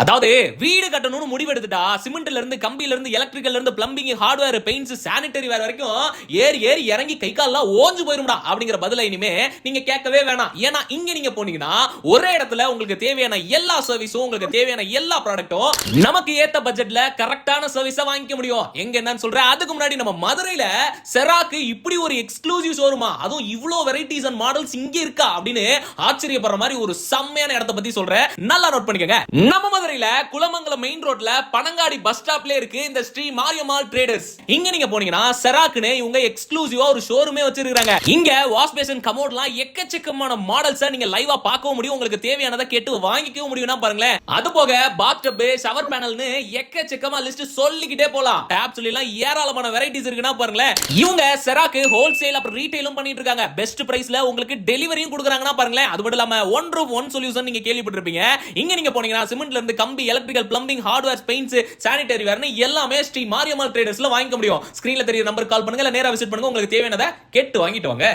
அதாவது வீடு கட்டணும்னு முடிவெடுத்துட்டா சிமெண்ட்ல இருந்து கம்பியில இருந்து எலக்ட்ரிக்கல்ல இருந்து பிளம்பிங் ஹார்ட்வேர் பெயிண்ட்ஸ் சானிட்டரி வேர் வரைக்கும் ஏறி ஏறி இறங்கி கை கால்லாம் ஓஞ்சு போயிரும்டா அப்படிங்கிற பதில இனிமே நீங்க கேட்கவே வேணாம். ஏன்னா இங்க நீங்க போனீங்கன்னா ஒரே இடத்துல உங்களுக்கு தேவையான எல்லா சர்வீஸும் உங்களுக்கு தேவையான எல்லா ப்ராடக்ட்டும் நமக்கு ஏத்த பட்ஜெட்ல கரெக்டான சர்வீஸை வாங்கிக்க முடியும். எங்க என்னன்னு சொல்றேன். அதுக்கு முன்னாடி நம்ம மதுரையில செராக்கு இப்படி ஒரு எக்ஸ்க்ளூசிவ் ஷோரூமா, அதுவும் இவ்வளவு வெரைட்டிஸ் அண்ட் மாடல்ஸ் இங்க இருக்கா அப்படின்னு ஆச்சரியப்படுற மாதிரி ஒரு செம்மையான இடத்தை பத்தி சொல்றேன். நல்லா நோட் பண்ணிக்கங்க. நம்ம மதுரையில குளமங்கலம் மெயின் ரோட்ல பனங்காடி பஸ் ஸ்டாப்ல இருக்கு இந்த ஸ்ரீ மாரியம்மாள் ட்ரேடர்ஸ். இங்க நீங்க போனீங்கன்னா செராக்குன்னு இவங்க எக்ஸ்க்ளூசிவா ஒரு ஷோரூமே வச்சிருக்காங்க. இங்க வாஷ் பேஷன் கமோட்லாம் எக்கச்சக்கமான மாடல்ஸ் நீங்க லைவா பார்க்கவும் முடியும். உங்களுக்கு தேவையானதை கேட்டு வாங்கிக்கவும் முடியும்னா பாருங்களேன். அது போக பாத் டப், ஷவர் பேனல்னு எக்கச்சக்கமா லிஸ்ட் சொல்லிக்கிட்டே போலாம். டாப்ஸ்ல எல்லாம் ஏராளமான வெரைட்டிஸ் இருக்குன்னா பாருங்களேன். இவங்க செராக்கு ஹோல்சேல் அப்புறம் ரீட்டைலும் பண்ணிட்டு இருக்காங்க. பெஸ்ட் பிரைஸ்ல உங்களுக்கு டெலிவரியும் கொடுக்குறாங்கன்னா பாருங்களேன். அது மட்டும் இல்லாம ஒன் ரூம் ஒன் சொல்யூஷன் நீங்க கேள்விப்பட்டிருப்பீங்க. இங்க நீங்க போனீங்கன்னா சிமெண்ட்ல இருந்து கம்பி, electrical, plumbing, hardware, paints, sanitary வேர்னு எல்லாமே ஸ்ரீ மாரியம்மாள் ட்ரேடர்ஸ்ல வாங்கிக்க முடியும். ஸ்கிரீன்ல தெரிய நம்பருக்கு கால் பண்ணுங்க, இல்ல நேரா விசிட் பண்ணுங்க. உங்களுக்கு தேவையானதை கேட்டு வாங்கிட்டு வாங்க.